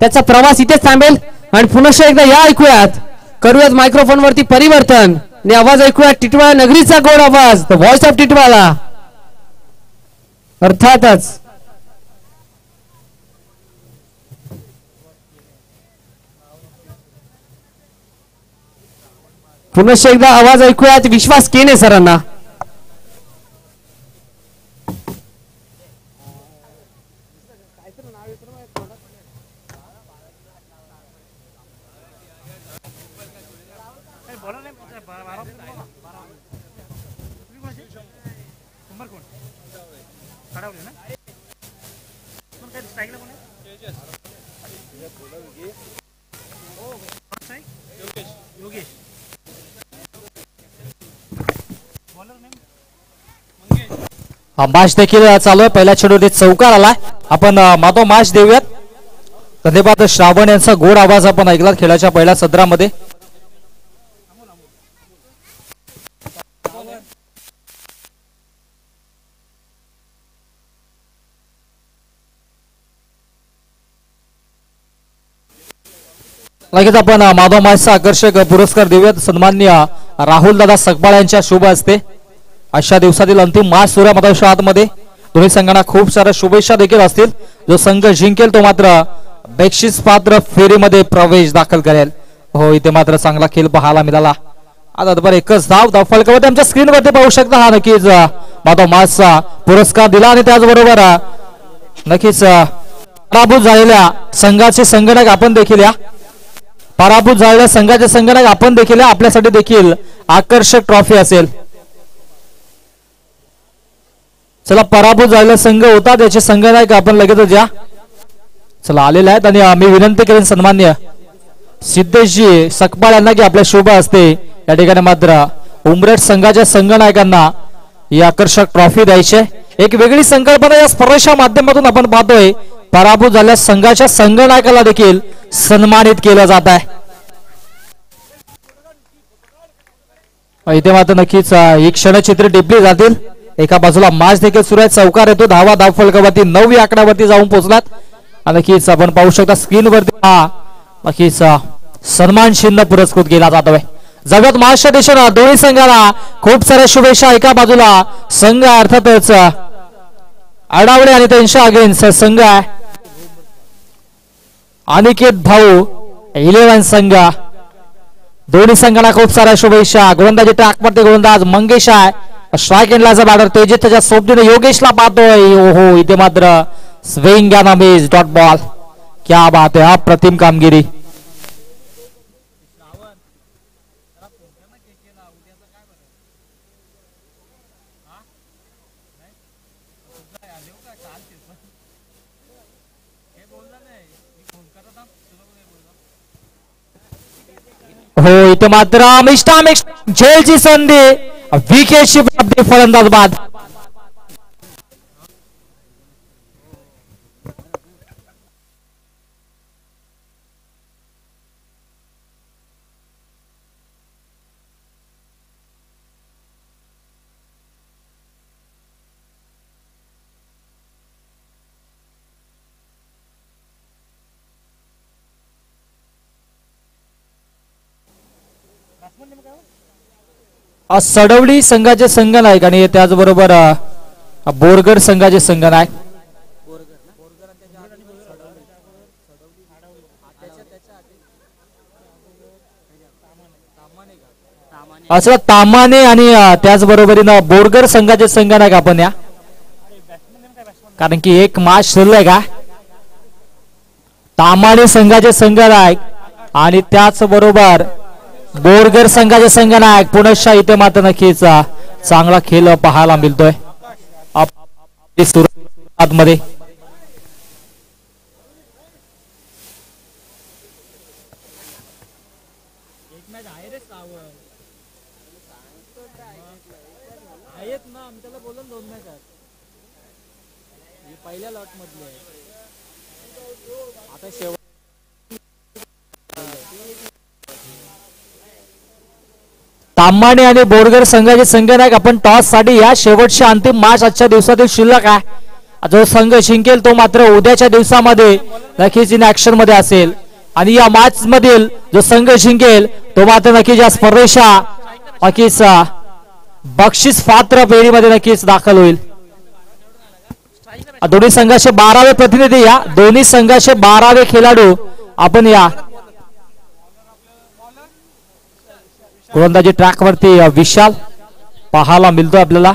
त्याचा प्रवास इथेच थांबेल आणि पुन्हा एकदा या ऐकूयात करूयात मायक्रोफोन वरती परिवर्तन आणि आवाज ऐकूयात टिटवाळा नगरीचा गोड आवाज द व्हॉइस ऑफ टिटवाळा अर्थातच पुन्हा एकदा आवाज ऐकूयात विश्वास केने सरांना मॅच देखील चालू आहे पहिल्या चेंडूमध्ये चौकार आलाय आपण मातो मॅच देऊयात धन्यवाद श्रावण यांचा गोड आवाज आपण ऐकला खेळाच्या पहिल्या सत्रामध्ये लगेच आपण माधव मॅचचा आकर्षक पुरस्कार देऊयात सन्माननीय राहुल दादा सकबाळ यांच्या शुभ हस्ते अशा दिवसातील अंतिम मॅच सुरू मतदारसंघामध्ये दोन्ही संघांना खूप साऱ्या शुभेच्छा देखील असतील जो संघ जिंकेल तो मात्र बक्षीस पात्र फेरीमध्ये प्रवेश दाखल करेल हो इथे मात्र चांगला खेळ पाहायला मिळाला आता बरं एकच धाव फलकावरती आमच्या स्क्रीनवरती पाहू शकता हा नक्कीच माधव मॅचचा पुरस्कार दिला आणि त्याचबरोबर नक्कीच पराभूत झालेल्या संघाचे संघटक आपण देखील या पराभूत झालेल्या संघाचे संघटक आपण देखील आपल्यासाठी देखील आकर्षक ट्रॉफी असेल चला पराभूत झालेला संघ होता त्याचे संघनायक आपण लगेचच या चला आलेले आहेत आणि मी विनंती करेन सन्मान्य सिद्धेशजी सकपाळ यांना की आपल्या शुभ असते या ठिकाणी मात्र उमरेड संघाच्या संघनायकांना ही आकर्षक ट्रॉफी द्यायची एक वेगळी संकल्पना या स्पर्धेच्या माध्यमातून आपण पाहतोय पराभूत झालेल्या संघाच्या संघनायकाला देखील सन्मानित केलं जात आहे इथे मात्र नक्कीच ही क्षणचित्र टिपली जातील एका बाजूला मॅच देखील सुरू आहे चौकार येतो धावा धाव फलकावरती 9 आकड्यावरती जाऊन पोहोचलात आणि नक्कीच आपण पाहू शकता स्क्रीनवरती हा नक्कीच सन्मान चिन्ह पुरस्कृत केला जातोय जगात महाराष्ट्र देशाला दोन्ही संघाला खूप साऱ्या शुभेच्छा एका बाजूला संघ अर्थातच आडावडे आणि त्यांच्या अगेन्स्ट संघ आहे अनिकेत भाऊ 11 संघ दोन्ही संघाला खूप साऱ्या शुभेच्छा गोलंदाजी ट्रॅकवरती गोलंदाज मंगेश आहे स्ट्राइक एंडलाचा बॅटर तेजस त्याच्या सोबतीने योगेशला पाहतोय ओहो इथे मात्र swing and miss dot ball क्या बात है अप्रतिम कामगिरी हो इथे मात्र झेलची संधी विकेटची प्राप्ती फलंदाज बाद सडवली संघाचे संघनायक आणि त्याचबरोबर बोरगड संघाचे संघनायक असं तामाने आणि त्याचबरोबरीनं बोरगड संघाचे संघनायक आपण या कारण की एक मॅच शिल्लक आहे तामाने संघाचे संघनायक आणि त्याचबरोबर बोरगर संघाचे संघनायक पुनश्च इथे मात्र नक्कीच चांगला खेळ पाहायला मिळतोय सुरुवात मध्ये पहिल्या लॉट मधले आता शेवट तांबाणे आणि बोरगर संघाचे संघनायक आपण टॉस साठी या शेवटच्या अंतिम मॅच आजच्या दिवसातील शिल्लक आहे जो संघ जिंकेल तो मात्र उद्याच्या दिवसामध्ये नक्कीच इन ऍक्शन मध्ये असेल आणि या मॅच मधील जो संघ जिंकेल तो मात्र नक्कीच या स्पर्धेच्या नक्कीच बक्षीस पात्र फेरीमध्ये नक्कीच दाखल होईल. दोन्ही संघाचे 12वे प्रतिनिधी या दोन्ही संघाचे 12वे खेळाडू आपण या गोलंदाजी ट्रॅक वरती विशाल पाहायला मिळतो आपल्याला.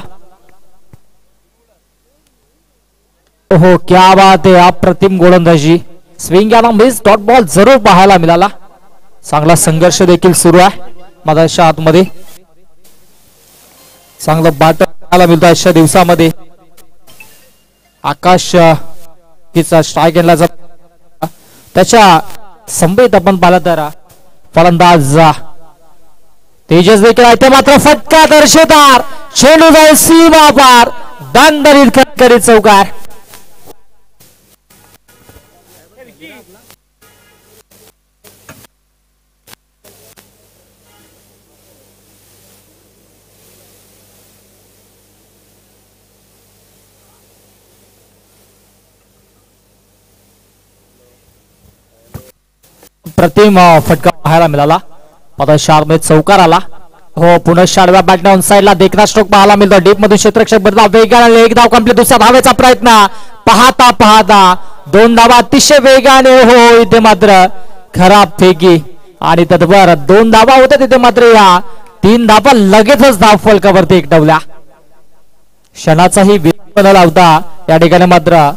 हो क्या बात आहे, अप्रतिम गोलंदाजी, स्विंग याला मिस डॉट बॉल जरूर पाहायला मिळाला. चांगला संघर्ष देखील सुरू आहे मैदानाच्या आतमध्ये, चांगलं बाट पाहायला मिळतो अशा दिवसामध्ये. आकाश तिचा स्ट्राईक घेतला जातो त्याच्या संभेत आपण पाहिलं तर फलंदाज तेजस देखील आहे मात्र फटका दर्शेदार चेंडू जाईल सीमा पार दणदणीत खटखटीत चौकार. प्रतिम फटका पाहायला मिळाला. आता शार्प चौकार आला. हो पुन्हा शाडव्या बॅटने ऑन साइडला देखना स्ट्रोक पाहायला मिळतो. डीप मधून क्षेत्ररक्षक बदला वेगाने एक धाव कंप्लीट. दुसऱ्या धावेचा प्रयत्न पाहता पाहता 2 धावा अतिशय वेगाने. हो इथे मात्र खराब फेकी आणि तत्पर 2 धावा होत्या तिथे मात्र या 3 धावा लगेचच धाव फलकावरती एकटवल्या. क्षणाचाही विलंब न लावता या ठिकाणी मात्र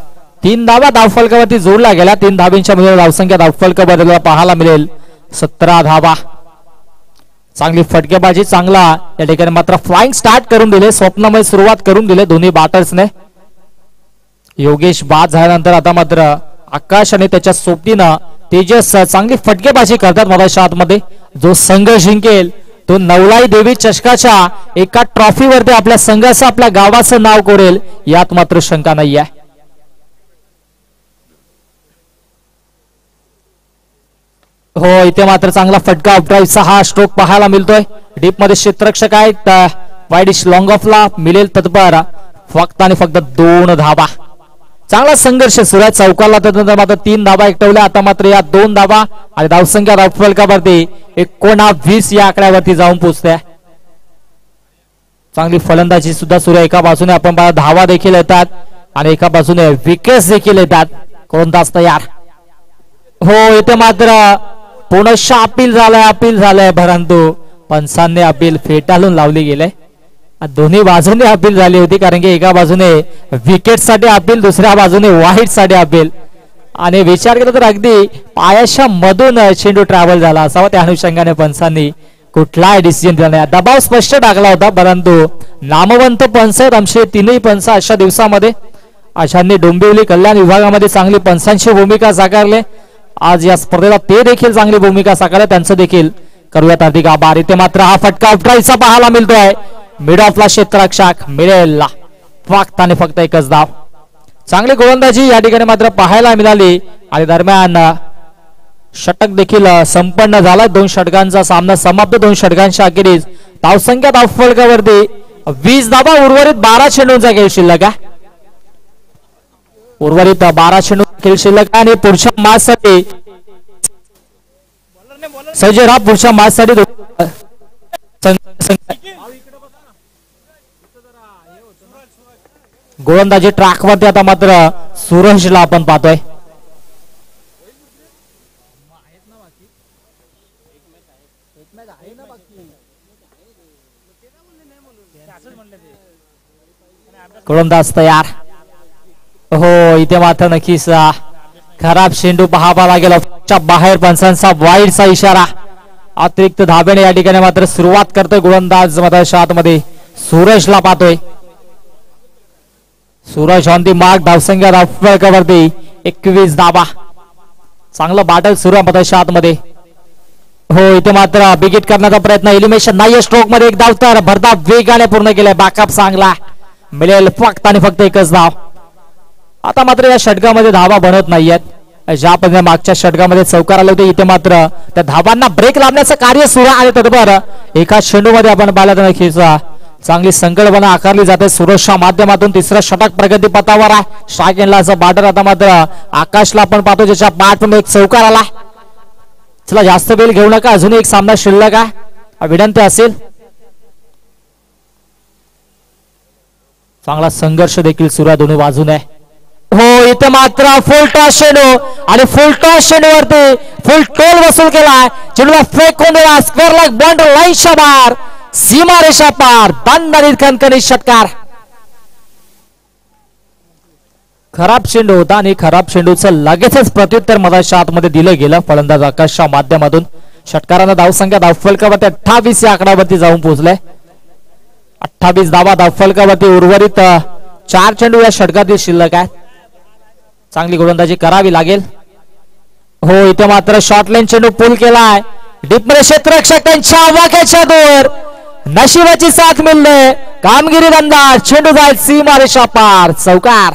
3 धावा धावफलकावरती जोडल्या गेल्या. 3 धावांच्या मिळून धावसंख्या धावफलकावर पाहायला मिळेल 17 धावा. चांगली फटकेबाजी, चांगला या ठिकाणी मात्र फ्लाइंग स्टार्ट करून दिले, स्वप्नमय सुरुवात करून दिले दोन्ही बॅटर्सने. योगेश बाद झाल्यानंतर आता मात्र आकाश आणि त्याच्या सोबतीनं तेजस चांगली फटकेबाजी करतात मधाच्या आतमध्ये. जो संघ जिंकेल तो नवलाई देवी चषकाच्या एका ट्रॉफीवरती आपल्या संघाचं आपल्या गावाचं नाव कोरेल यात मात्र शंका नाही आहे. हो इथे मात्र चांगला फटका ड्राईव्हचा हा स्ट्रोक पाहायला मिळतोय. डीप मध्ये क्षेत्ररक्षक आहेत, वाईडिश लॉंग ऑफला मिळेल तत्पर फक्त आणि फक्त 2 धावा. चांगला संघर्ष सुरुवात चौकारला त्यानंतर मात्र 3 धावा एकटवल्या. आता मात्र या 2 धावा आणि धावसंख्या धावफलकावरती 19 या आकड्यावरती जाऊन पोहोचते. चांगली फलंदाजी सुद्धा सुरू. एका बाजूने आपण धावा देखील येतात आणि एका बाजूने विकेट्स देखील येतात. गोलंदाज तयार. हो इथे मात्र पुनश्च अपील झालंय परंतु पंचांनी अपील फेटाळून लावली गेले. दोन्ही बाजूने अपील झाली होती कारण की एका बाजूने विकेट साठी अपील, दुसऱ्या बाजूने वाईट साठी अपील आणि विचार केला तर अगदी पायाच्या मधून चेंडू ट्रॅव्हल झाला असावा. त्या अनुषंगाने पंचांनी कुठलाही डिसिजन दिला नाही. दबाव स्पष्ट टाकला होता परंतु नामवंत पंच आमचे 3ही पंच अशा दिवसामध्ये अशांनी डोंबिवली कल्याण विभागामध्ये चांगली पंचांची भूमिका साकारले. आज या स्पर्धेला ते देखील चांगली भूमिका साकारले, त्यांचं देखील करूयात हार्दिक आभार. इथे मात्र हा फटका ड्राईव्हचा पाहायला मिळतोय. मिड ऑफला क्षेत्ररक्षक मिळेल फक्त आणि फक्त 1च धाव. चांगली गोलंदाजी या ठिकाणी मात्र पाहायला मिळाली आणि दरम्यान षटक देखील संपन्न झाला. 2 षटकांचा सामना समाप्त. 2 षटकांच्या अखेरीस धावसंख्या धावफलकावरती 20 धावा. उर्वरित 12 चेंडूंचा खेळ शिल्लक आहे. उर्वरित 12 चेंडू खेळ शिल्लक आणि पुढच्या मॅच साठी सज्ज राहा. पुढच्या मॅच साठी गोलंदाजी ट्रॅक वरती आता मात्र सूरजला आपण पाहतोय. गोलंदाज तयार. हो इथे मात्र नक्कीच खराब चेंडू पाहावा लागेल. बाहेर पंचांचा वाईडचा इशारा. अतिरिक्त धाब्याने या ठिकाणी मात्र सुरुवात करतोय गोलंदाज मधाच्या आतमध्ये सूरजला पाहतोय. Suraj on the mark. धावसंख्या धावफलकावरती 21 धावा. चांगलं बॅटल सुरू आहे मधाच्या आतमध्ये. हो इथे मात्र बिगिट करण्याचा प्रयत्न. एलिमिनेशन नाही. स्ट्रोक मध्ये 1 धाव तर भरधाव वेगाने पूर्ण केलाय. बॅकअप चांगला मिळेल फक्त आणि फक्त 1च धाव. आता मात्र या षटकामध्ये धावा बनत नाहीयेत. ज्या पद्धतीने मागच्या षटकामध्ये चौकार आले होते इथे मात्र त्या धावांना ब्रेक लावण्याचं कार्य सुरू आहे आणि तत्पर एका चेंडूमध्ये आपण पाहिलं तर नक्कीच चांगली संकल्पना आकारली जाते सुरक्षा माध्यमातून तिसरा षटक प्रगती पथावर आहे. स्ट्राईक एंडला असं बॅटर आता मात्र आकाशला आपण पाहतो ज्याच्या बॅटमध्ये एक चौकार आला. चला जास्त बेल घेऊ नका अजून एक सामना शिल्लक आहे विनंती असेल. चांगला संघर्ष देखील सुरू आहे दोन्ही बाजूने. हो इथे मात्र फुल टॉस चेंडू आणि फुल टॉस चेंडूवरती फुल टोल वसूल केलाय. चेंडूला फेकून दिला स्क्वेअर लाईक बॉन्ड लाईनच्या बाहेर सीमा रेषा पार दणदणीत खणखणीत षटकार. खराब चेंडू होता आणि खराब चेंडूचं लगेचच प्रत्युत्तर मधाच्या आतमध्ये दिलं गेलं फलंदाज आकाशच्या माध्यमातून. षटकारांना धावसंख्या धावफलकावरती 28 या आकड्यावरती जाऊन पोहोचलाय. 28 धावा धावफलकावरती उर्वरित 4 चेंडू या षटकातील शिल्लक आहे. चांगली गोलंदाजी करावी लागेल. हो इथे मात्र शॉर्ट लाईन चेंडू पूल केलाय डीपमध्ये क्षेत्ररक्षक त्यांच्या वाक्याच्या दूर नशिबाची साथ मिळते. कामगिरी दमदार चेंडू जाईल सीमा रेषा पार चौकार.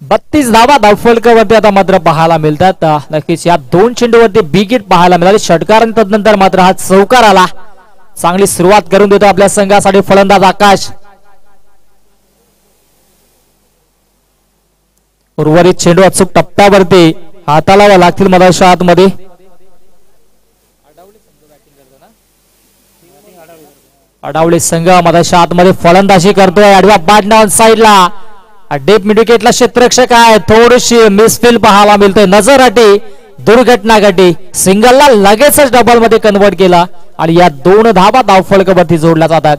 32 धावा धावफलकावरती आता मात्र पाहायला मिळतात. नक्कीच या 2 चेंडूवरती बिग हिट पाहायला मिळाली. षटकार तदनंतर मात्र हा चौकार आला. चांगली सुरुवात करून देतो आपल्या संघासाठी फलंदाज आकाश. उर्वरित चेंडू अचूक टप्प्यावरती हाताला लागतील मधाच्या आतमध्ये. अडावळे संघ मधाच्या आतमध्ये फलंदाजी करतोय. आडव्या बॅटनं साईडला डीप मिडविकेटला क्षेत्ररक्षक आहे. थोडीशी मिसफील पाहायला मिळते. नजर अटी दुर्घटना घटी सिंगलला लगेचच डबल मध्ये कन्वर्ट केला आणि या 2 धावा धावफलकावरती जोडल्या जातात.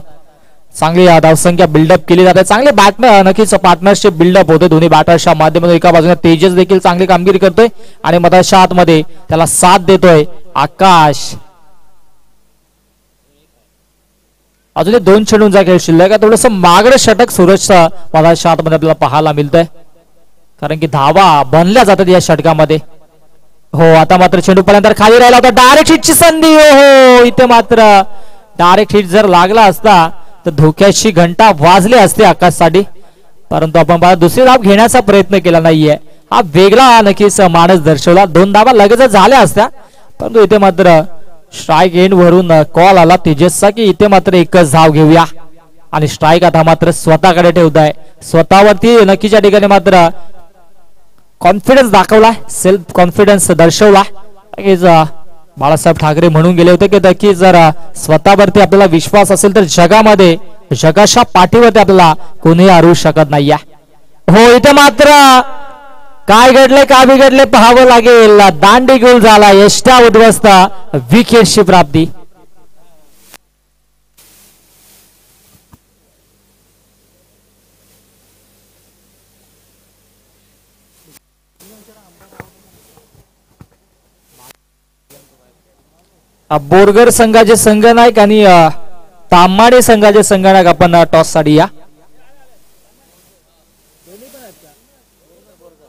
चांगली धावसंख्या बिल्डअप केली जाते. चांगले बॅटमॅन नक्कीच पार्टनरशिप बिल्डअप होते दोन्ही बॅटर्सच्या माध्यमातून. एका बाजूने तेजस देखील चांगली कामगिरी करतोय आणि मधाच्या आतमध्ये त्याला साथ देतोय आकाश. अजून 2 चेंडूंचा खेळ शिल्लक आहे. थोडस मागडं षटक सूरजचा मधाच्या आतमध्ये आपल्याला पाहायला मिळतंय कारण की धावा बनल्या जातात या षटकामध्ये. हो आता मात्र चेंडू पर्यंत खाली राहिला होता. डायरेक्ट हिटची संधी. हो इथे मात्र डायरेक्ट हिट जर लागला असता तर धोक्याची घंटा वाजली असते आकाशसाठी. परंतु आपण दुसरी धाव घेण्याचा प्रयत्न केला नाहीये. हा वेगळा नक्कीच माणूस दर्शवला. 2 धावा लगेच झाल्या असत्या परंतु इथे मात्र स्ट्राईक एंड वरून कॉल आला तेजसचा की इथे मात्र एकच धाव घेऊया आणि स्ट्राईक आता मात्र स्वतःकडे ठेवताय. स्वतःवरती नक्कीच या ठिकाणी मात्र कॉन्फिडन्स दाखवला. सेल्फ कॉन्फिडन्स दर्शवला. बाळासाहेब ठाकरे म्हणून गेले होते की नक्की जर स्वतःवरती आपल्याला विश्वास असेल तर जगामध्ये जगाच्या पाठीवरती आपल्याला कोणीही हरवू शकत नाही. हो इथे मात्र काय घडले का बिघडले पाहावं लागेल. दांडी गोल झाला. यष्टा उद्ध्वस्त विकेटची प्राप्ती. बोरगर संघाचे संघनायक आणि तांबाडे संघाचे संघनायक आपण टॉस साठी या.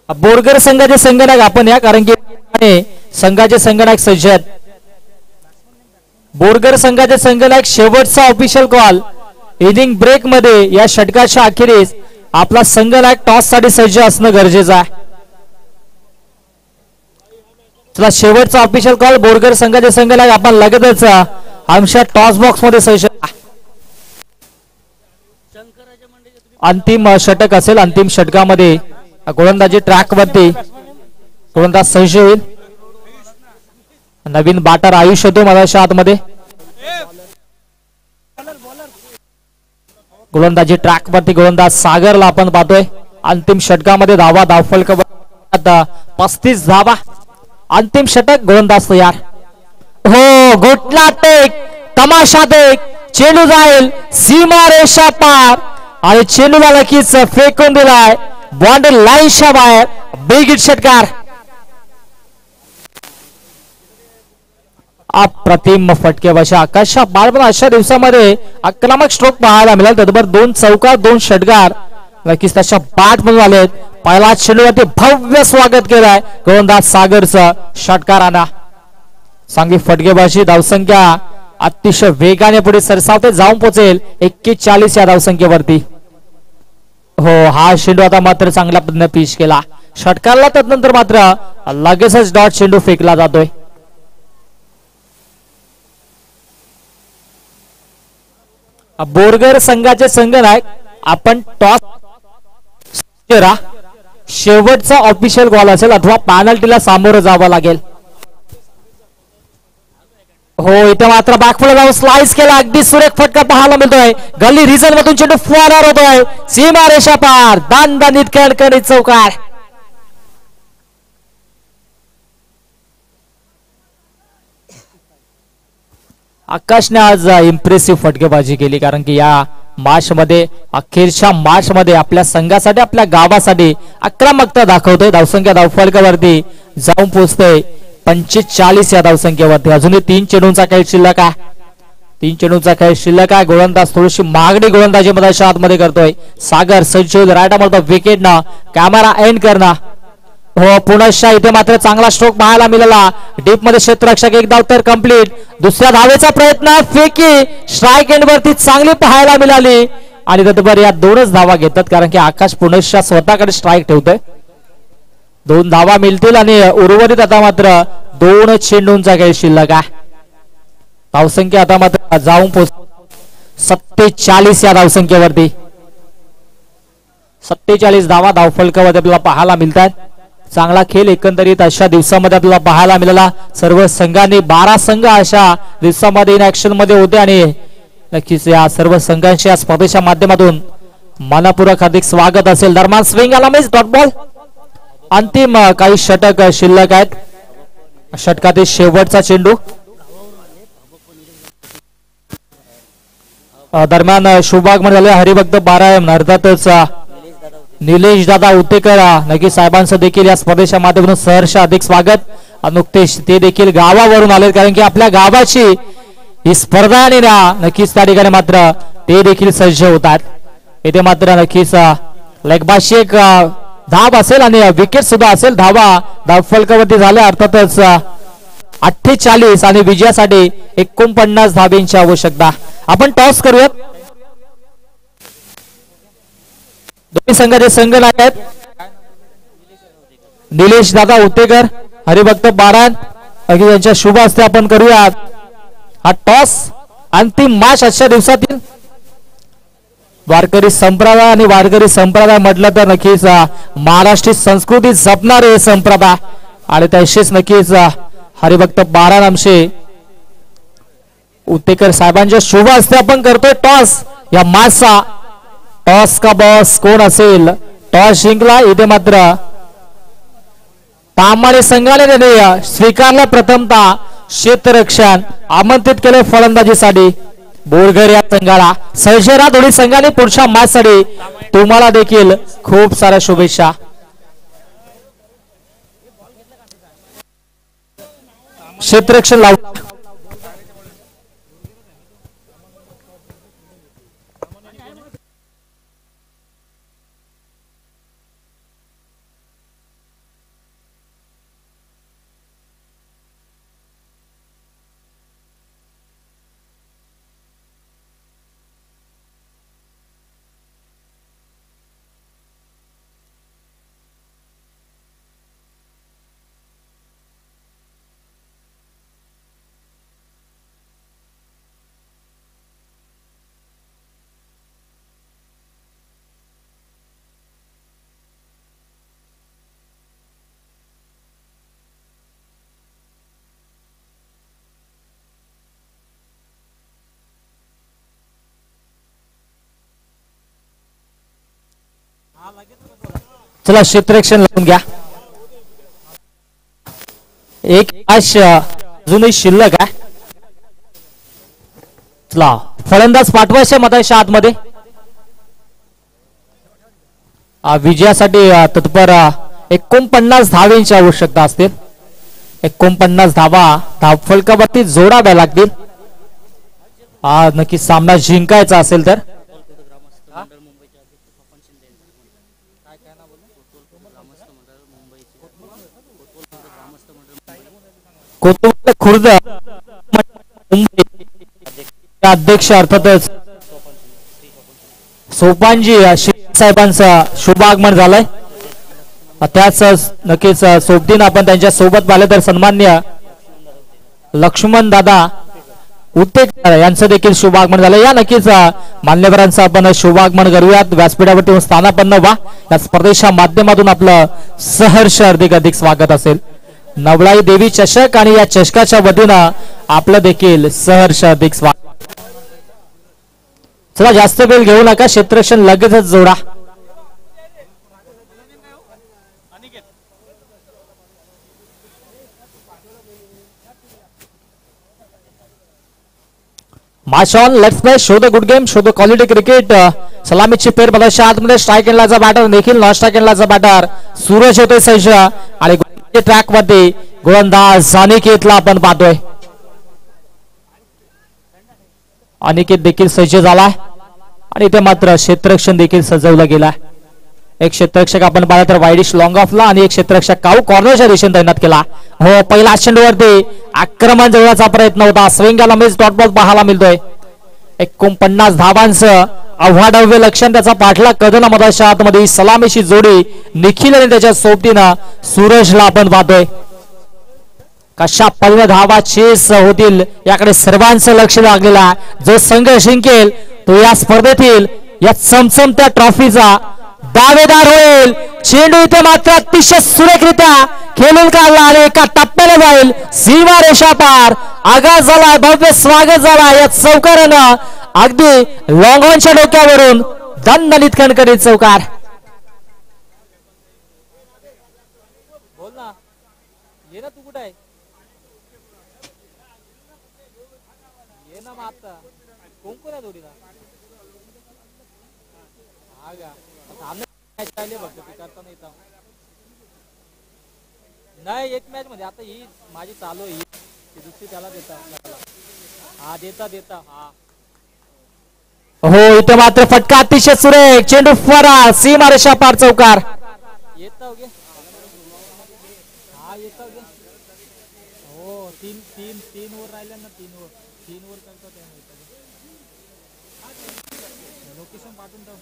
बोरगर संघाचे संघनायक आपण या कारण की संघाचे संघनायक सज्ज आहेत. बोरगर संघाचे संघनायक शेवटचा ऑफिशियल कॉल इनिंग ब्रेक मध्ये या षटकाच्या अखेरीस आपला संघनायक टॉस साठी सज्ज असणं गरजेचं आहे. चला शेवटचा ऑफिशियल कॉल बोरगर संघाचे संघनायक आपण लगेचच आमच्या टॉस बॉक्स मध्ये सज्ज. अंतिम षटक असेल. अंतिम षटकामध्ये गोलंदाजी ट्रॅक वरती गोलंदाज सज्ज होईल. नवीन बॅटर आयुष होतो मधाच्या आतमध्ये. गोलंदाजी ट्रॅक वरती गोलंदाज सागरला आपण पाहतोय. अंतिम षटकामध्ये धावा धावफलक 35 धावा. अंतिम षटक गोलंदाज तयार. हो घोटला टेक तमाशा टेक चेंडू जाईल सीमा रेषा पार आणि चेंडूला नक्कीच फेकून दिलाय बॉन्ड लाईनच्या बाहेर. बिग हिट षटकार. अप्रतिम फटकेबाजी आकाशच्या बाळपण अशा दिवसामध्ये आक्रमक स्ट्रोक पाहायला मिळाल. त्याबरोबर 2 चौकार 2 षटकार नक्कीच त्याच्या बाट म्हणून आलेत. पहिला चेंडूवरती भव्य स्वागत केलंय गोलंदाज सागरचं षटकारांना. चांगली फटकेबाजी. धावसंख्या अतिशय वेगाने पुढे सरसावते जाऊन पोहोचेल 41 या धावसंख्येवरती. हो हा चेंडू आता मात्र चांगल्या पद्धतीने पिच केला षटकारला. त्यानंतर मात्र लगेचच डॉट चेंडू फेकला जातोय. बोरगर संघाचे संघनायक आपण टॉस शेवटचा ऑफिशियल गोल असेल अथवा पॅनल्टीला सामोरं जावं लागेल. हो इथे मात्र बॅकफुल जाऊन स्लाइस केला. अगदी सुरेख फटका पाहायला मिळतोय. गल्ली रिझन मधून चेंडू फुवारावर होतोय. सीमा रेषा पार दानदानीत कणकणीत चौकार. आकाशने आज इम्प्रेसिव्ह फटकेबाजी केली कारण की या मॅच मध्ये अखेरच्या मॅच मध्ये आपल्या संघासाठी आपल्या गावासाठी आक्रमकता दाखवतोय. धावसंख्या धावफलकावरती जाऊन पोहोचतोय 45 या धावसंख्येवरती. अजूनही 3 चेंडूंचा खेळ शिल्लक आहे. 3 चेंडूंचा खेळ शिल्लक आहे. गोलंदाज थोडीशी मागणी गोलंदाजी मध्ये आतमध्ये करतोय. सागर सज्ज राईट मारतो विकेट ना कॅमेरा एंड करणं. हो पुनश्च इथे मात्र चांगला स्ट्रोक पाहायला मिळाला. डीप मध्ये क्षेत्ररक्षक एक धाव तर कंप्लीट. दुसऱ्या धावेचा प्रयत्न फेकी स्ट्राईक एंड वरती चांगली पाहायला मिळाली आणि तत्पर या 2च धावा घेतात कारण की आकाश पुनश्च स्वतःकडे स्ट्राईक ठेवतोय. 2 धावा मिळतील आणि उर्वरित आता मात्र 2 चेंडूंचा खेळ शिल्लक आहे. धावसंख्या आता मात्र जाऊन पोहोच 47 या धावसंख्येवरती. 47 धावा धावफलकामध्ये आपल्याला पाहायला मिळतात. चांगला खेळ एकंदरीत अशा दिवसामध्ये आपल्याला पाहायला मिळाला. सर्व संघांनी 12 संघ अशा दिवसामध्ये इन ऍक्शन मध्ये होते आणि नक्कीच या सर्व संघांच्या स्पर्धेच्या माध्यमातून मनपूर्वक हार्दिक स्वागत असेल. दरम्यान स्विंग आला मिस डॉट बॉल. अंतिम काही षटक शिल्लक आहेत. षटकातील शेवटचा चेंडू. दरम्यान शुभागमन झाले हरिभक्त 12 अर्थातच निलेश दादा उतेकर नक्की साहेबांचं देखील या स्पर्धेच्या माध्यमातून सहर्ष अधिक स्वागत. नुकतेच ते देखील गावावरून आले कारण की आपल्या गावाची ही स्पर्धा आणि नक्कीच त्या ठिकाणी मात्र ते देखील सज्ज होतात. इथे मात्र नक्कीच लेगबाशी एक धाव असेल आणि विकेट सुद्धा असेल. धावा धावफलकावरती झाल्या अर्थातच 48 आणि विजयासाठी 49 धाब्यांची आवश्यकता. आपण टॉस करूयात. दोन्ही संघाचे संघ आहेत निलेश दादा उतेकर हरिभक्त 12 यांच्या शुभ हस्ते आपण करूयात हा टॉस. अंतिम मॅच आजच्या दिवसातील वारकरी संप्रदाय आणि वारकरी संप्रदाय म्हटलं तर नक्कीच महाराष्ट्रीय संस्कृती जपणारे संप्रदाय आणि तसेच नक्कीच हरिभक्त 12 आमचे उतेकर साहेबांच्या शुभ हस्ते आपण करतोय टॉस. या मॅचचा टॉस का बॉस कोण असेल. टॉस जिंकला. इथे मात्र तांबाडे संघाने त्याने स्वीकारला प्रथमतः क्षेत्ररक्षण आमंत्रित केले फलंदाजीसाठी बोरगर या संघाला. सहजरा दोन्ही संघाने पुढच्या मॅच साठी तुम्हाला देखील खूप साऱ्या शुभेच्छा. क्षेत्ररक्षण लावू. चला क्षेत्ररक्षण लावून घ्या. एक मॅच अजूनही शिल्लक आहे. चला फलंदाज पाठवायचे मताच्या आतमध्ये. विजयासाठी तत्पर 49 धावेंची आवश्यकता असते. 49 धावा धावफलकावरती जोडाव्या लागतील. नक्की सामना जिंकायचा असेल तर. खुर्द अध्यक्ष अर्थातच सोपानजी साहेबांचा शुभ आगमन झालंय. त्याच नक्कीच सोबतीनं आपण त्यांच्या सोबत पाहिलं तर सन्मान्य लक्ष्मण दादा उत्तेक यांचं देखील शुभागमन झालं. या नक्कीच मान्यवरांचं आपण शुभागमन करूयात. व्यासपीठावरती स्थानापन्न व्हा. या स्पर्धेच्या माध्यमातून आपलं सहर्ष अधिक स्वागत असेल. नवलाई देवी चषक आणि या चषकाच्या वतीनं आपलं देखील सहर्ष अधिक स्वागत. चला जास्त वेळ घेऊ नका. क्षेत्ररक्षण लगेचच जोडा. Match on. Let's play. Show the good game. Show the quality cricket. सलामीची फेर बदलच्या आतमध्ये स्ट्राईक एंडलाचा बॅटर निखिल. नॉन स्ट्राईक एंडलाचा बॅटर सूरज होतोय सज्ज आणि ट्रॅक मध्ये गोलंदाज अनिकेतला आपण पाहतोय. अनिकेत देखील सज्ज झालाय आणि इथे मात्र क्षेत्ररक्षण देखील सजवलं गेलाय. एक क्षेत्ररक्षक आपण पाहिलं तर वाईडिश लॉंग ऑफला आणि एक क्षेत्ररक्षक काऊ कॉर्नरच्या दिशेने तैनात केला. हो पहिला चेंडूवरती आक्रमण जवळचा प्रयत्न होता. स्विंगला मिस डॉट बॉल पाहायला मिळतोय. 49 धावांचं अवाढव्य लक्षण त्याचा पाठला कदना मधाच्या आतमध्ये सलामीची जोडी निखिल आणि त्याच्या सोबतीनं सूरजला आपण पाहतोय. कशा पल्ल धावा चेस होतील याकडे सर्वांचं लक्ष लागलेलं आहे. जो संघ जिंकेल तो या स्पर्धेतील या चमचमत्या ट्रॉफीचा दावेदार होईल. चेंडू इथे मात्र अतिशय सुरेखरित्या खेळून काढला आणि एका टप्प्याने जाईल सीमा रेषा पार. आगाज झाला. भव्य स्वागत झाला या चौकारानं. अगदी लॉंग ऑनच्या डोक्यावरून दणदणीत कणकणीत चौकार. बोल ना. ये ना तू कुठे आहे. ये ना मागता कोण आहे जोडीला. नाही एक मॅच मध्ये आता ही माझी चालू आहे. दुसरी त्याला देता. हा देता हा. हो इथे मात्र फटका अतिशय सुरेख. चेंडू फरार सीमा रेषा पार चौकार. येता हा येता हो तीन वर राहिल्या ना. तीन वर करतात लोकेशन पाठवून ठेव.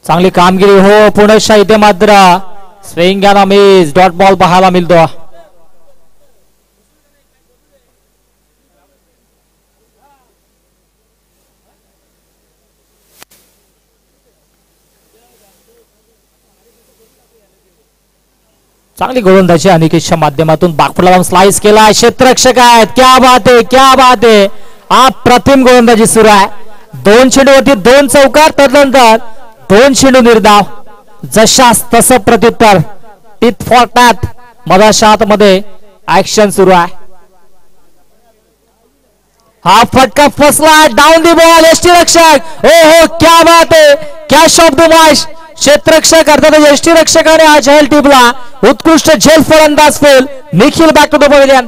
चांगली कामगिरी. हो पुनश्च इथे मात्र स्विंग याला मिस डॉट बॉल पाहायला मिळतो. चांगली गोलंदाजी अनिकेतच्या माध्यमातून बागपुला स्लाइस केला. क्षेत्ररक्षक आहेत. क्या बात आहे क्या बात आहे. अप्रतिम गोलंदाजी सुरू आहे. 2 चेंडूवरती 2 चौकार. त्यानंतर 2 चेंडू निर्धाव. जशास तसं प्रत्युत्तर. टिट फॉर टॅट मधाच्या आतमध्ये ऍक्शन सुरू आहे. हा फटका फसला. Down the ball. यष्टीरक्षक. हो क्या बात आहे. Catch of the match. क्षेत्ररक्षक अर्थात यष्टीरक्षकाने आज झेल टिपला. उत्कृष्ट झेल फलंदाज fail. Nikhil back to the pavilion.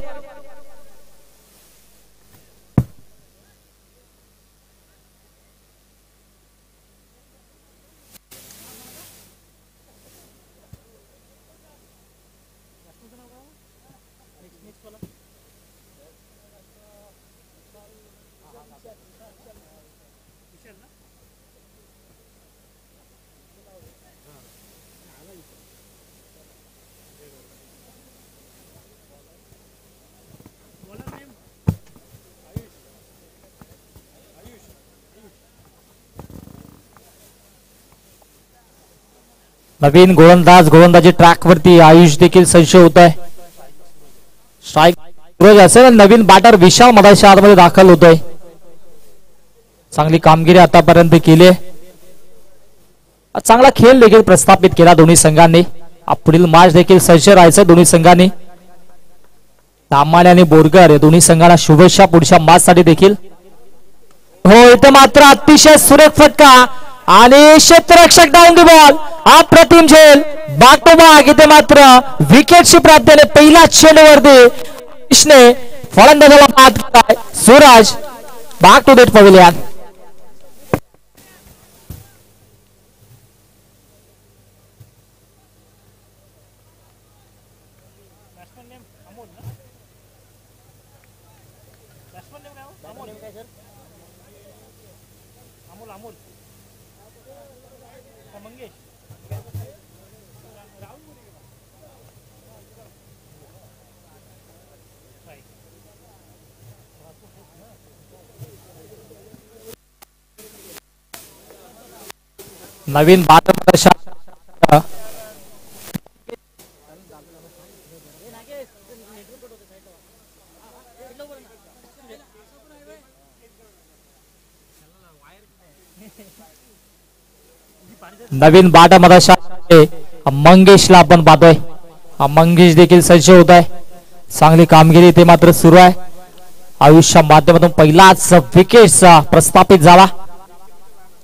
नवीन गोलंदाजी ट्रॅक वरती आयुष देखील सज्ज होत आहे. स्ट्राईक असेल. नवीन बॅटर विशाल मधाच्या आतमध्ये दाखल होतोय. चांगली कामगिरी आतापर्यंत केली. चांगला खेळ देखील प्रस्थापित केला दोन्ही संघांनी. पुढील मॅच देखील सज्ज राहायचं दोन्ही संघांनी. तामाणे आणि बोरगर या दोन्ही संघांना शुभेच्छा पुढच्या मॅच साठी देखील. हो इथे मात्र अतिशय सुरेख फटका आणि क्षेत्ररक्षक डाऊन दी बॉल. अप्रतिम झेल. Back to back. इथे मात्र विकेटची प्राप्तीने पहिल्या चेंडूवरती फलंदाजाला बाद केलाय. Suraj back to the pavilion. नवीन बाद नवीन बाट मध्ये मंगेशला आपण पाहतोय. मंगेश देखील सज्ज होत आहे. चांगली कामगिरी ते मात्र सुरू आहे. आयुष्या माध्यमातून पहिलाच विकेटचा प्रस्थापित झाला.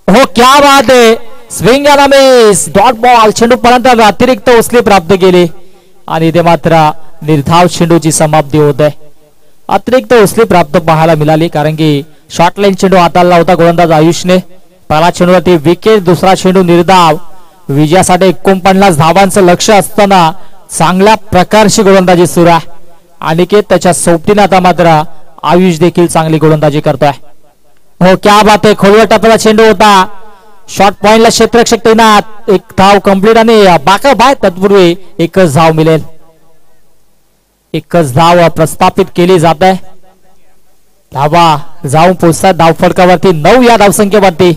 हो क्या बात आहे. Swing and miss dot ball चेंडू पर्यंत अतिरिक्त उचली प्राप्त केली आणि ते मात्र निर्धाव चेंडूची समाप्ती होत आहे. अतिरिक्त उचली प्राप्त पाहायला मिळाली कारण की शॉर्ट लाईन चेंडू हाताला होता गोलंदाज आयुषने. पहिला चेंडूवरती विकेट, दुसरा चेंडू निर्धाव. विजयासाठी 49 धावांचं लक्ष असताना चांगल्या प्रकारची गोलंदाजी सुरू आहे. अनिकेत त्याच्या सोबतीने आता मात्र आयुष देखील चांगली गोलंदाजी करतोय. हो क्या बात आहे. खोलवर टप्प्याचा चेंडू होता. शॉर्ट पॉइंटला क्षेत्ररक्षक तैनात. एक धाव कंप्लीट आणि बाका बाय तत्पूर्वी एकच धाव मिळेल. एकच धाव प्रस्थापित केली जात आहे. धावा जाऊन पोहोचतात धाव फटकावरती 9 या धावसंख्येवरती.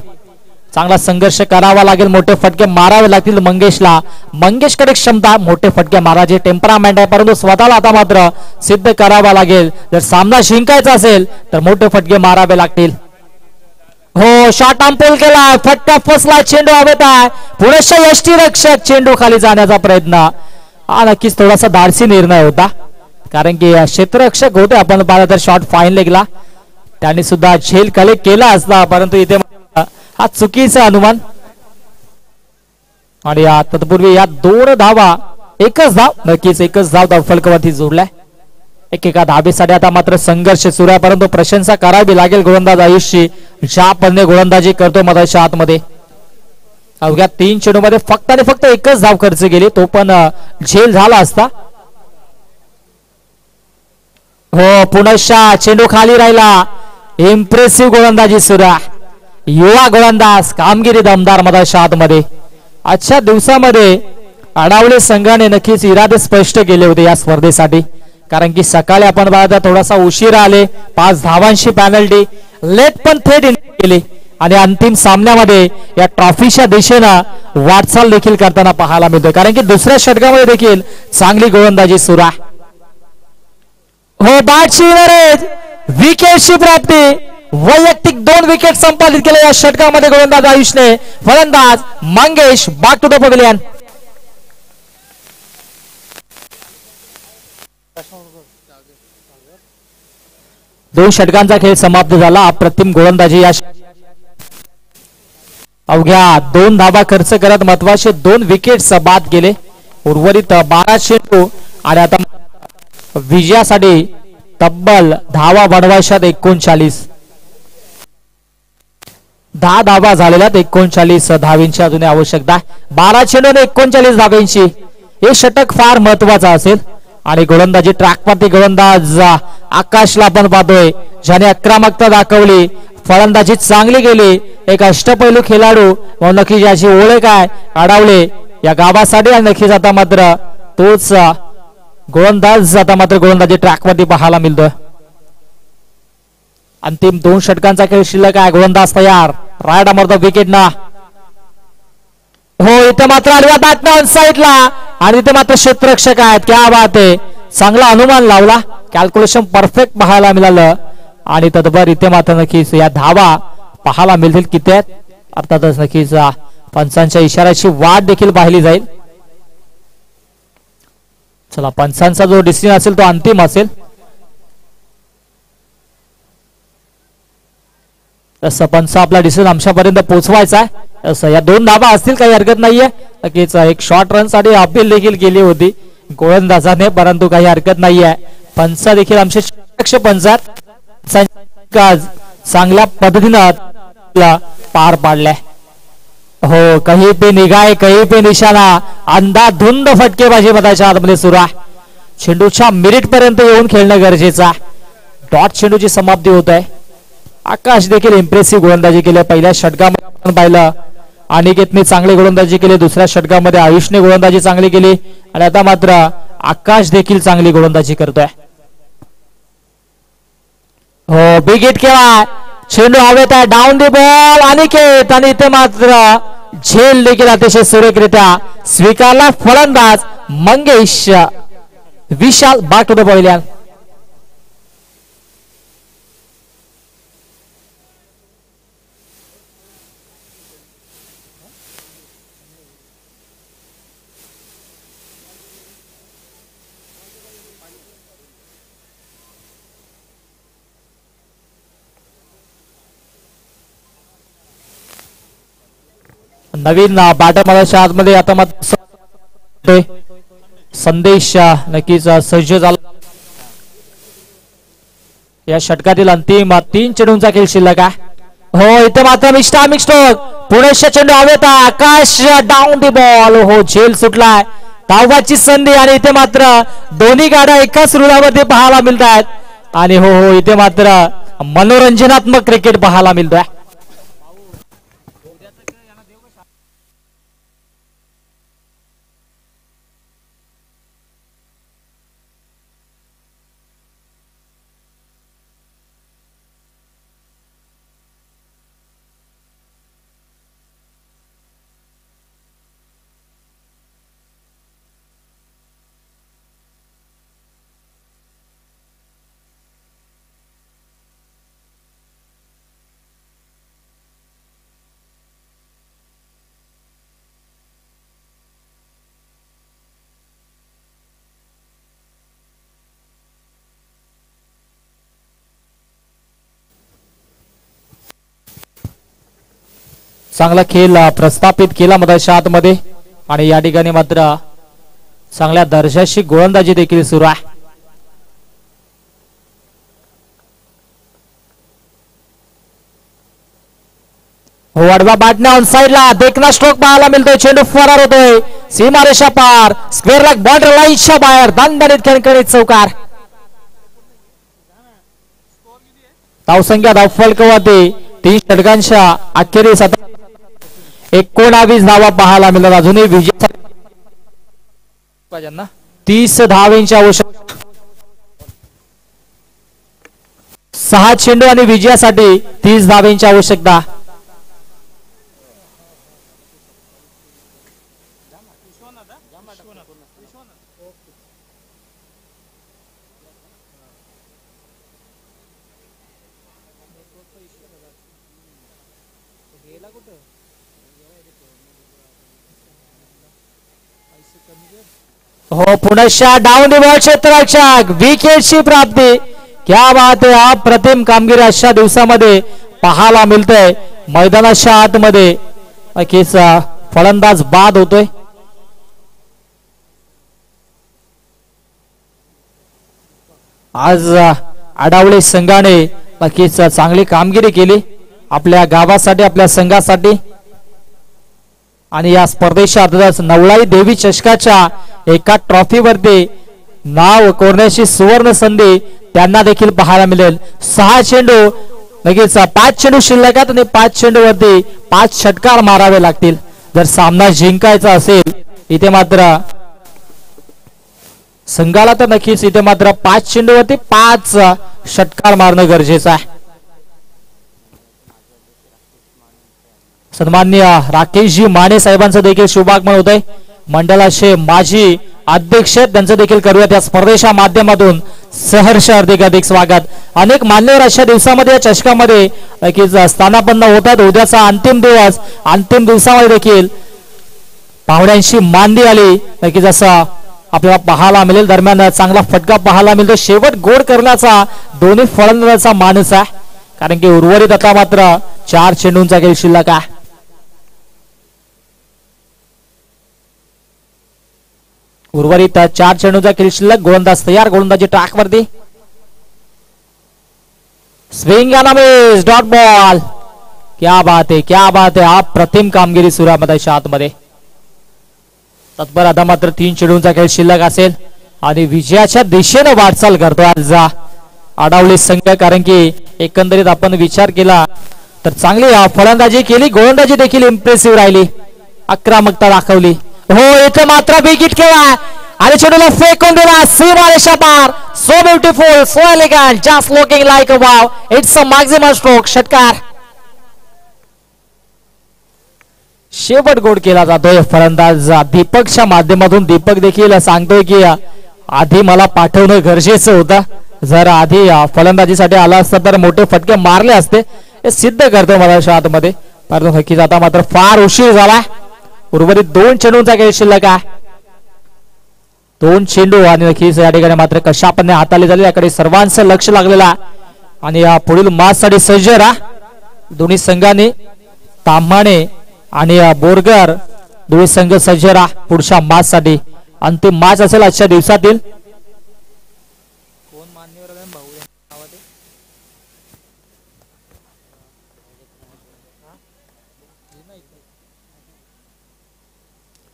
चांगला संघर्ष करावा लागेल. मोठे फटके मारावे लागतील मंगेशला. मंगेशकडे क्षमता मोठे फटके मारायचे टेम्परामेंट आहे परंतु स्वतःला आता मात्र सिद्ध करावा लागेल. जर सामना जिंकायचा असेल तर मोठे फटके मारावे लागतील. हो शॉट अंपोल केला. फटका फसला. चेंडू हवेत आहे. पुरेशा यष्टीरक्षक चेंडू खाली जाण्याचा प्रयत्न. हा नक्कीच थोडासा धाडसी निर्णय होता कारण की क्षेत्ररक्षक होते. आपण पाहिलं तर शॉट फाईन लेगला त्यांनी सुद्धा झेल कलेक्ट केला असता परंतु इथे हा चुकीचा अनुमान. आणि तत्पूर्वी या 2 धावा एकच धाव नक्कीच एकच धाव धावफलकावरती जोडलाय. एकेका धाबेसाठी आता मात्र संघर्ष सुरू आहे परंतु प्रशंसा करावी लागेल गोलंदाज आयुषची. ज्या पद्धतीने गोलंदाजी करतो मधाच्या आतमध्ये. अवघ्या 3 चेंडूमध्ये फक्त आणि फक्त एकच धाव खर्च केली तो पण झेल झाला असता. हो पुनश्चा चेंडू खाली राहिला. इम्प्रेसिव्ह गोलंदाजी सुरू आहे. युवा गोलंदाज कामगिरी दमदार मधाच्या आतमध्ये. आजच्या दिवसामध्ये अडावले संघाने नक्कीच इरादे स्पष्ट केले होते या स्पर्धेसाठी कारण की सकाळी आपण पाहता थोडासा उशीर आले. 5 धावांची पॅनल्टी लेट पण थेट केली आणि अंतिम सामन्यामध्ये या ट्रॉफीच्या दिशेनं वाटचाल देखील करताना पाहायला मिळतोय कारण की दुसऱ्या षटकामध्ये देखील चांगली गोलंदाजी सुरू आहे. हो बॅटची विकेटची प्राप्ती. वैयक्तिक 2 विकेट संपादित केले या षटकामध्ये गोलंदाज आयुषने. फलंदाज Mangesh back to the pavilion. दोन षटकांचा खेळ समाप्त झाला. अप्रतिम गोलंदाजी या अवघ्या 2 धावा खर्च करत महत्वाचे 2 विकेट्स बाद केले. उर्वरित 12 चेंडू आणि आता विजयासाठी तब्बल धावा बनवायच्यात 39. 10 धावा झालेल्या 39 धावींची अजून आवश्यकता. 12 चेंडू 39 धावींची. हे षटक फार महत्वाचं असेल आणि गोलंदाजी ट्रॅकवरती गोलंदाज आकाशला आपण पाहतोय ज्याने आक्रमकता दाखवली. फलंदाजी चांगली केली. एक अष्टपैलू खेळाडू नक्कीच याची ओळख आहे अडावले या गावासाठी आणि नक्कीच आता मात्र तोच गोलंदाज आता मात्र गोलंदाजी ट्रॅकवरती पाहायला मिळतोय. अंतिम 2 षटकांचा खेळ शिल्लक आहे. गोलंदाज तयार. राईट अमर द विकेट ना. हो इथे मात्र आडव्या बॅटने ऑन साईडला आणि इथे मात्र क्षेत्ररक्षक आहेत. क्या बात आहे. चांगला अनुमान लावला. कॅल्क्युलेशन परफेक्ट पाहायला मिळालं आणि तदबर इथे मात्र नक्कीच या धावा पाहायला मिळतील किती आहेत. अर्थातच नक्कीच पंचांच्या इशाऱ्याची वाट देखील पाहिली जाईल. चला पंचांचा जो डिसिजन असेल तो अंतिम असेल. तसं पंच आपला डिसिजन आमच्यापर्यंत पोहोचवायचा आहे. असं या 2 धावा असतील काही हरकत नाहीये. नक्कीच एक शॉर्ट रन साठी अपील देखील केली होती गोलंदाजाने परंतु काही हरकत नाहीये. पंच देखील आमचे पंच चांगल्या पद्धतीनं पार पाडलाय. हो कहीं पे निगाह कहीं पे निशाणा. अंधाधुंद फटकेबाजी मधाच्या आतमध्ये सुरू आहे. चेंडूच्या मिनिट पर्यंत येऊन खेळणं गरजेचं आहे. डॉट चेंडूची समाप्ती होत आहे. आकाश देखील इम्प्रेसिव्ह गोलंदाजी केली. पहिल्या षटकामध्ये आपण पाहिलं अनिकेतने चांगली गोलंदाजी केली. दुसऱ्या षटकामध्ये आयुषने गोलंदाजी चांगली केली आणि आता मात्र आकाश देखील चांगली गोलंदाजी करतोय. हो बिग हिट केला. चेंडू हवेत आहे. डाऊन दी बॉल अनिकेत आणि इथे मात्र झेल देखील अतिशय सुरेखरित्या स्वीकारला फलंदाज Mangesh Vishal back to the pavilion. नवीन बॅटर मध्ये आतमध्ये आता मग संदेश नक्कीच सज्ज झाला. या षटकातील अंतिम 3 चेंडूंचा खेळ शिल्लक आहे. हो इथे मात्र मिस्टर पुणेशा चेंडू हवेत आकाश डाऊन दी बॉल. हो झेल सुटलाय धावाची संधी आणि इथे मात्र दोन्ही गाड्या एकाच रुळावरती पाहायला मिळत आहेत आणि हो हो इथे मात्र मनोरंजनात्मक क्रिकेट पाहायला मिळतोय. चांगला खेळ प्रस्थापित केला मधाच्या आतमध्ये आणि या ठिकाणी मात्र चांगल्या दर्जाची गोलंदाजी देखील सुरू आहे. हो आडवा बॅटने ऑन साइडला देखना स्ट्रोक पाहायला मिळतोय. चेंडू फरार होतोय सीमारेषा पार स्क्वेअर लाईक बॉर्डर लाईनच्या बाहेर दणदणीत खणखणीत चौकार. धावसंख्या धावफलकवरती 3 षटकांच्या अखेरीस 19 धावा पाहायला मिळतात. अजूनही विजय 30 धावांची आवश्यकता. 6 चेंडू आणि विजयासाठी 30 धावांची आवश्यकता. हो पुनश्च डाऊन दी बॉल क्षेत्ररक्षक विकेटची प्राप्ती. क्या बात आहे. अप्रतिम कामगिरी अशा दिवसामध्ये पाहायला मिळतंय. मैदानाच्या आतमध्ये नक्कीच फलंदाज बाद होतोय. आज आडावळे संघाने नक्कीच चांगली कामगिरी केली आपल्या गावासाठी आपल्या संघासाठी आणि या स्पर्धेच्या अर्थातच नवलाई देवी चषकाच्या एका ट्रॉफीवरती नाव कोरण्याची सुवर्ण संधी त्यांना देखील पाहायला मिळेल. 6 चेंडू लगेच 5 चेंडू शिल्लक आहेत आणि 5 चेंडूवरती 5 षटकार मारावे लागतील जर सामना जिंकायचा असेल. इथे मात्र संघाला तर नक्कीच इथे मात्र 5 चेंडूवरती 5 षटकार मारणं गरजेचं आहे. सन्माननीय राकेशजी माने साहेबांचं देखील शुभागमन होत आहे. मंडळाचे माजी अध्यक्ष त्यांचं देखील करूयात या स्पर्धेच्या माध्यमातून सहर्ष हार्दिक स्वागत. अनेक मान्यवर अशा दिवसामध्ये या चषकामध्ये नक्कीच स्थानापन्न होतात. उद्याचा अंतिम दिवस अंतिम दिवसामध्ये देखील पाहुण्यांची मांदी आली नक्कीच असं आपल्याला पाहायला मिळेल. दरम्यान चांगला फटका पाहायला मिळतो. शेवट गोड करण्याचा दोन्ही फलंदाजांचा मानस आहे कारण की उर्वरित आता मात्र 4 चेंडूंचा खेळ शिल्लक आहे. उर्वरित 4 चेंडूंचा खेळ शिल्लक. गोलंदाज तयार. गोलंदाजी ट्रॅक वरती स्विंग मिस डॉट बॉल. क्या बात है क्या बात है. अप्रतिम कामगिरी सुरामध्याच्या आतमध्ये. तत्पर आता मात्र 3 चेंडूंचा खेळ शिल्लक असेल आणि विजयाच्या दिशेने वाटचाल करतो आज आडावले संघ कारण की एकंदरीत आपण विचार केला तर चांगली फलंदाजी केली. गोलंदाजी देखील इम्प्रेसिव्ह राहिली. आक्रमकता दाखवली. हो इथे मात्र विकेट केला आणि चेंडूला फेकून दिला सीमारेषा पार. So beautiful so elegant just looking like a wow. It's a maximum stroke. षटकार शेवट गोड केला जातोय. फलंदाज दीपकच्या माध्यमातून दीपक देखील सांगतोय की आधी मला पाठवणं गरजेचं होतं. जर आधी फलंदाजीसाठी आला असता तर मोठे फटके मारले असते. हे सिद्ध करतो मला आतमध्ये. परंतु नक्कीच आता मात्र फार उशीर झाला. उर्वरित 2 चेंडूंचा खेळ शिल्लक आहे. 2 चेंडू आणि नक्कीच या ठिकाणी मात्र कशा आपण हाताळली झाली याकडे सर्वांचं लक्ष लागलेलं आहे. आणि या पुढील मॅच साठी सज्ज राहा. दोन्ही संघांनी ताम्हाणे आणि बोरगर दोन्ही संघ सज्ज राहा पुढच्या मॅच साठी. अंतिम मॅच असेल आजच्या दिवसातील.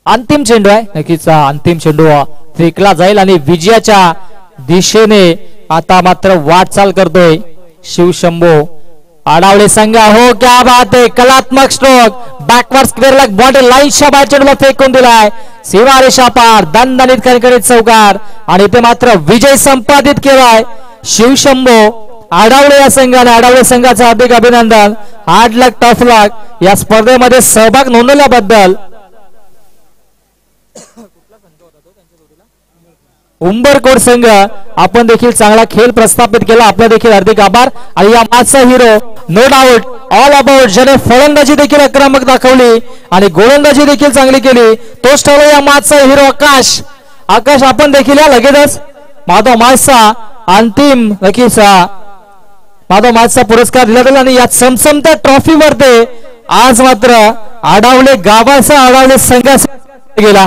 अंतिम चेंडू आहे. नक्कीच अंतिम चेंडू फेकला जाईल आणि विजयाच्या दिशेने आता मात्र वाटचाल करतोय शिवशंभो. आडावले संघ. हो क्या बात आहे. कलात्मक stroke. Backward square leg body लाईनच्या बाहेर चेंडूला फेकून दिलाय. सीमारेषा पार दणदणीत खणखणीत चौकार आणि ते मात्र विजय संपादित केलाय शिवशंभो. आडावले या संघाने. आडावले संघाचं हार्दिक अभिनंदन. हार्ड लक टफ लक या स्पर्धेमध्ये सहभाग नोंदवल्याबद्दल. उंबरकोट संघ आपण देखील चांगला खेळ प्रस्थापित केला. आपला देखील हार्दिक आभार. आणि या मॅचचा hero no doubt all about ज्याने फलंदाजी देखील आक्रमक दाखवली आणि गोलंदाजी देखील चांगली केली तोच ठरला या मॅचचा हिरो आकाश. आकाश आपण देखील या लगेचच माधव मॅचचा अंतिम नक्कीच माधव मॅचचा पुरस्कार दिला जाईल. आणि या चमचमत्या ट्रॉफीवर ते आज मात्र आडावले गावाचा आडावले संघाचा गेला.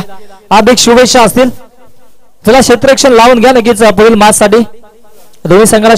हार्दिक शुभेच्छा असतील. चला क्षेत्ररक्षण लावून घ्या नक्कीच पुढील मॅच साठी दोन्ही संघाला